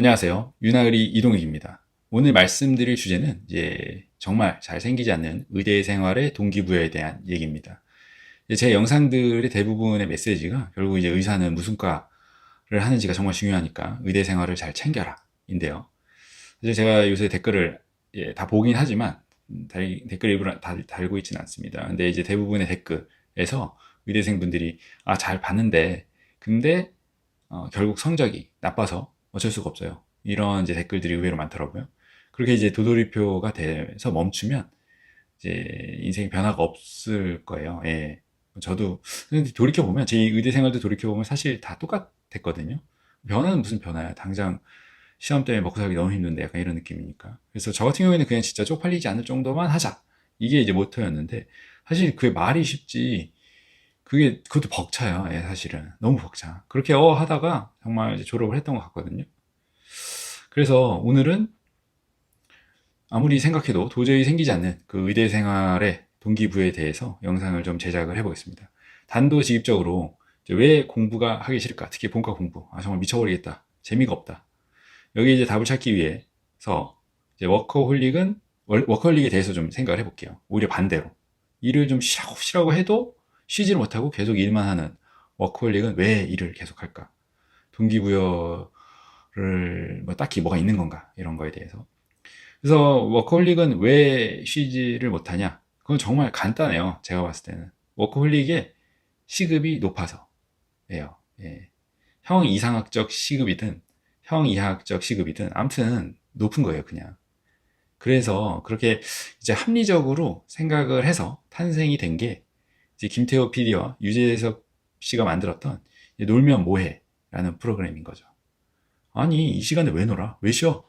안녕하세요. 윤하을이 이동익입니다. 오늘 말씀드릴 주제는 이제 정말 잘생기지 않는 의대 생활의 동기부여에 대한 얘기입니다. 제 영상들의 대부분의 메시지가 결국 이제 의사는 무슨 과를 하는지가 정말 중요하니까 의대 생활을 잘 챙겨라 인데요. 이제 제가 요새 댓글을 다 보긴 하지만 댓글 일부러 다 달고 있지는 않습니다. 근데 이제 대부분의 댓글에서 의대생분들이 잘 봤는데 근데 결국 성적이 나빠서 어쩔 수가 없어요. 이런 이제 댓글들이 의외로 많더라고요. 그렇게 이제 도돌이표가 돼서 멈추면 이제 인생에 변화가 없을 거예요. 예. 저도 근데 돌이켜보면 제 의대 생활도 돌이켜보면 사실 다 똑같았거든요. 변화는 무슨 변화야. 당장 시험 때문에 먹고 살기 너무 힘든데 약간 이런 느낌이니까. 그래서 저 같은 경우에는 그냥 진짜 쪽팔리지 않을 정도만 하자. 이게 이제 모토였는데 사실 그게 말이 쉽지 그것도 벅차요. 예, 사실은. 너무 벅차. 그렇게 하다가 정말 이제 졸업을 했던 것 같거든요. 그래서 오늘은 아무리 생각해도 도저히 생기지 않는 그 의대 생활의 동기부여에 대해서 영상을 좀 제작을 해보겠습니다. 단도직입적으로 이제 왜 공부가 하기 싫을까? 특히 본과 공부. 정말 미쳐버리겠다. 재미가 없다. 여기 이제 답을 찾기 위해서 이제 워커홀릭에 대해서 좀 생각을 해볼게요. 오히려 반대로. 일을 좀 쉬라고 해도 쉬지를 못하고 계속 일만 하는 워커홀릭은 왜 일을 계속 할까? 동기부여를 뭐 딱히 뭐가 있는 건가? 이런 거에 대해서. 그래서 워커홀릭은 왜 쉬지를 못하냐? 그건 정말 간단해요. 제가 봤을 때는. 워커홀릭의 시급이 높아서예요. 예. 형 이상학적 시급이든 형 이하학적 시급이든 아무튼 높은 거예요, 그냥. 그래서 그렇게 이제 합리적으로 생각을 해서 탄생이 된 게 이제 김태호 PD와 유재석 씨가 만들었던 놀면 뭐해라는 프로그램인 거죠. 아니, 이 시간에 왜 놀아? 왜 쉬어?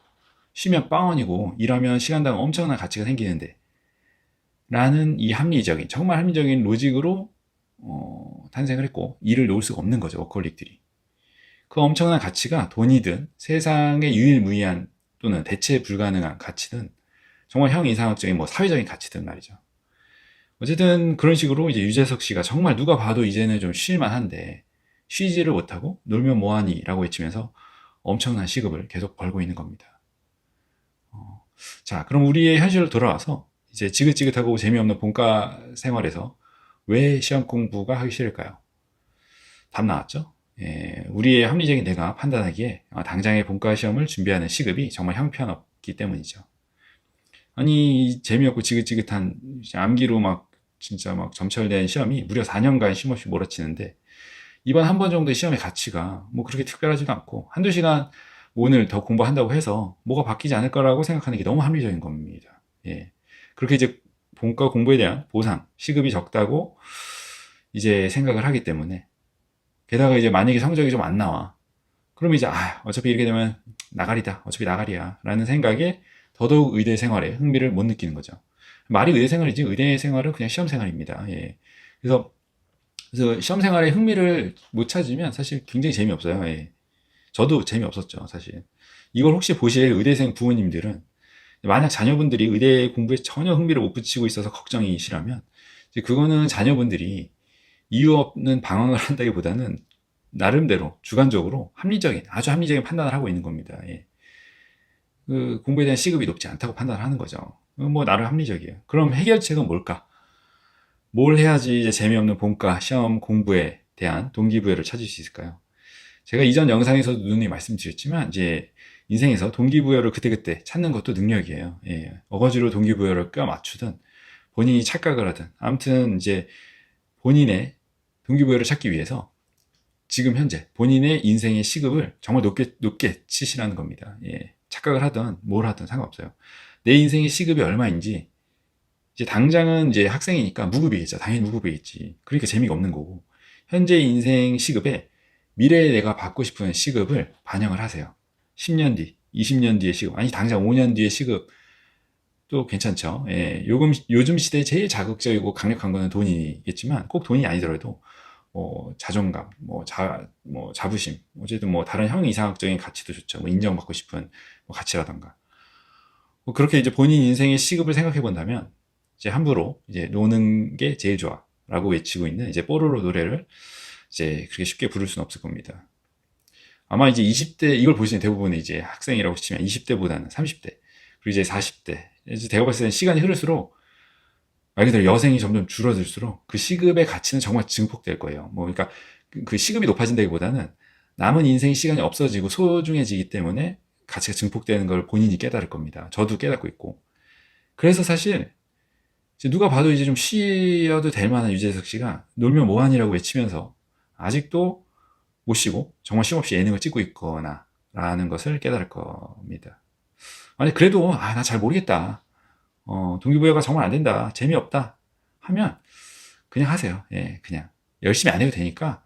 쉬면 빵원이고 일하면 시간당 엄청난 가치가 생기는데 라는 이 합리적인 정말 합리적인 로직으로 탄생을 했고 일을 놓을 수가 없는 거죠. 워커홀릭들이. 그 엄청난 가치가 돈이든 세상의 유일무이한 또는 대체 불가능한 가치든 정말 형 이상학적인 뭐 사회적인 가치든 말이죠. 어쨌든 그런 식으로 이제 유재석 씨가 정말 누가 봐도 이제는 좀 쉴만한데 쉬지를 못하고 놀면 뭐하니 라고 외치면서 엄청난 시급을 계속 벌고 있는 겁니다. 자, 그럼 우리의 현실로 돌아와서 이제 지긋지긋하고 재미없는 본과 생활에서 왜 시험 공부가 하기 싫을까요? 답 나왔죠? 예, 우리의 합리적인 내가 판단하기에 당장의 본과 시험을 준비하는 시급이 정말 형편없기 때문이죠. 아니, 재미없고 지긋지긋한 암기로 막 진짜 막 점철된 시험이 무려 4년간 쉼없이 몰아치는데 이번 한 번 정도의 시험의 가치가 뭐 그렇게 특별하지도 않고 한두 시간 오늘 더 공부한다고 해서 뭐가 바뀌지 않을 거라고 생각하는 게 너무 합리적인 겁니다. 예. 그렇게 이제 본과 공부에 대한 보상, 시급이 적다고 이제 생각을 하기 때문에 게다가 이제 만약에 성적이 좀 안 나와. 그럼 이제 어차피 이렇게 되면 나가리다. 어차피 나가리야. 라는 생각에 더더욱 의대 생활에 흥미를 못 느끼는 거죠. 말이 의대 생활이지 의대 생활은 그냥 시험 생활입니다. 예. 그래서 시험 생활에 흥미를 못 찾으면 사실 굉장히 재미없어요. 예. 저도 재미없었죠, 사실. 이걸 혹시 보실 의대생 부모님들은 만약 자녀분들이 의대 공부에 전혀 흥미를 못 붙이고 있어서 걱정이시라면 이제 그거는 자녀분들이 이유 없는 방황을 한다기보다는 나름대로 주관적으로 아주 합리적인 판단을 하고 있는 겁니다. 예. 그 공부에 대한 시급이 높지 않다고 판단을 하는 거죠. 뭐 나름 합리적이에요. 그럼 해결책은 뭘까? 뭘 해야지 이제 재미없는 본과 시험 공부에 대한 동기부여를 찾을 수 있을까요? 제가 이전 영상에서도 누누이 말씀드렸지만 이제 인생에서 동기부여를 그때그때 찾는 것도 능력이에요. 예. 어거지로 동기부여를 껴맞추든 본인이 착각을 하든 아무튼 이제 본인의 동기부여를 찾기 위해서 지금 현재 본인의 인생의 시급을 정말 높게 치시라는 겁니다. 예. 착각을 하든 뭘 하든 상관없어요. 내 인생의 시급이 얼마인지 이제 당장은 이제 학생이니까 무급이겠죠. 당연히 무급이겠지. 그러니까 재미가 없는 거고 현재 인생 시급에 미래에 내가 받고 싶은 시급을 반영을 하세요. 10년 뒤, 20년 뒤의 시급, 아니 당장 5년 뒤의 시급 도 괜찮죠. 예, 요즘 시대에 제일 자극적이고 강력한 거는 돈이겠지만 꼭 돈이 아니더라도 자존감, 자부심, 어쨌든 뭐 다른 형 이상학적인 가치도 좋죠. 뭐 인정받고 싶은 뭐 가치라던가. 뭐 그렇게 이제 본인 인생의 시급을 생각해 본다면 이제 함부로 이제 노는 게 제일 좋아라고 외치고 있는 이제 뽀로로 노래를 이제 그렇게 쉽게 부를 수는 없을 겁니다. 아마 이제 20대, 이걸 보시는 대부분의 이제 학생이라고 치면 20대보다는 30대, 그리고 이제 40대, 이제 제가 봤을 때는 시간이 흐를수록 말 그대로 여생이 점점 줄어들수록 그 시급의 가치는 정말 증폭될 거예요. 뭐, 그러니까 그 시급이 높아진다기보다는 남은 인생 시간이 없어지고 소중해지기 때문에 가치가 증폭되는 걸 본인이 깨달을 겁니다. 저도 깨닫고 있고. 그래서 사실 이제 누가 봐도 이제 좀 쉬어도 될 만한 유재석 씨가 놀면 뭐하니라고 외치면서 아직도 못 쉬고 정말 쉼없이 예능을 찍고 있거나 라는 것을 깨달을 겁니다. 아니 그래도 나 잘 모르겠다. 동기부여가 정말 안 된다. 재미없다. 하면 그냥 하세요. 예, 그냥 열심히 안 해도 되니까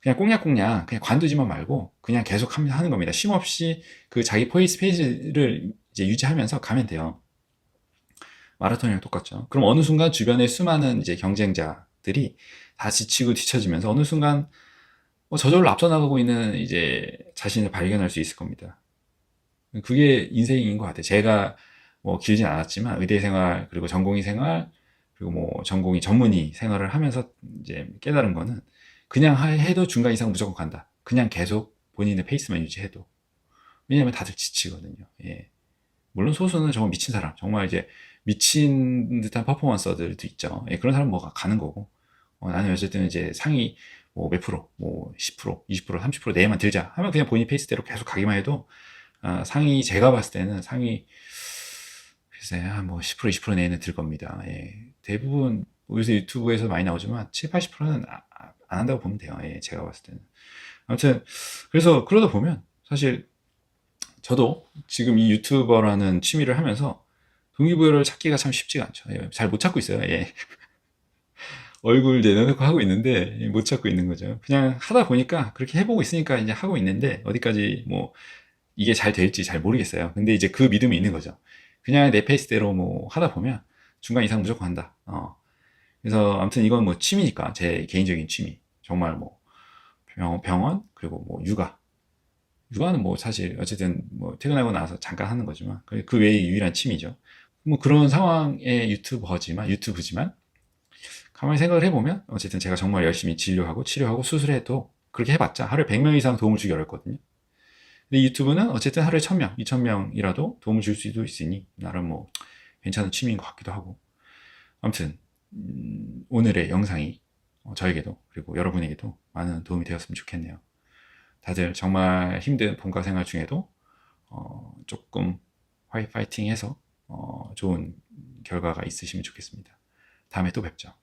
그냥 꽁냥꽁냥 그냥 관두지만 말고 그냥 계속 하는 겁니다. 쉼없이 그 자기 페이스를 이제 유지하면서 가면 돼요. 마라톤이랑 똑같죠. 그럼 어느 순간 주변에 수많은 이제 경쟁자들이 다 지치고 뒤처지면서 어느 순간 저절로 앞서 나가고 있는 이제 자신을 발견할 수 있을 겁니다. 그게 인생인 것 같아요. 제가 뭐 길진 않았지만 의대 생활 그리고 전공의 생활 그리고 뭐 전공의 전문의 생활을 하면서 이제 깨달은 거는 그냥 해도 중간 이상 무조건 간다. 그냥 계속 본인의 페이스만 유지해도. 왜냐면 다들 지치거든요. 예. 물론 소수는 정말 미친 사람, 정말 이제 미친 듯한 퍼포먼서들도 있죠. 예, 그런 사람 뭐 가는 거고. 나는 어쨌든 이제 상위 뭐 몇 프로, 뭐 10%, 20%, 30% 내에만 들자 하면 그냥 본인 페이스대로 계속 가기만 해도 상위 제가 봤을 때는 상위 글쎄 한뭐 10%, 20% 내에는 들 겁니다. 예. 대부분 요새 유튜브에서 많이 나오지만 7, 80%는 안 한다고 보면 돼요. 예, 제가 봤을 때는. 아무튼 그래서 그러다 보면 사실 저도 지금 이 유튜버라는 취미를 하면서 동기부여를 찾기가 참 쉽지가 않죠. 예, 잘 못 찾고 있어요. 예. 얼굴 내놓고 하고 있는데 못 찾고 있는 거죠. 그냥 하다 보니까 그렇게 해보고 있으니까 이제 하고 있는데 어디까지 뭐 이게 잘 될지 잘 모르겠어요. 근데 이제 그 믿음이 있는 거죠. 그냥 내 페이스대로 뭐 하다 보면 중간 이상 무조건 한다. 그래서 아무튼 이건 뭐 취미니까 제 개인적인 취미. 정말 뭐 병원 그리고 뭐 육아는 뭐 사실 어쨌든 뭐 퇴근하고 나서 잠깐 하는 거지만 그 외에 유일한 취미죠. 뭐 그런 상황의 유튜브지만 가만히 생각을 해보면 어쨌든 제가 정말 열심히 진료하고 치료하고 수술해도 그렇게 해봤자 하루에 100명 이상 도움을 주기 어렵거든요. 근데 유튜브는 어쨌든 하루에 1000명, 2000명이라도 도움을 줄 수도 있으니 나름 뭐 괜찮은 취미인 것 같기도 하고. 아무튼 오늘의 영상이 저에게도 그리고 여러분에게도 많은 도움이 되었으면 좋겠네요. 다들 정말 힘든 본과 생활 중에도 조금 파이팅해서 좋은 결과가 있으시면 좋겠습니다. 다음에 또 뵙죠.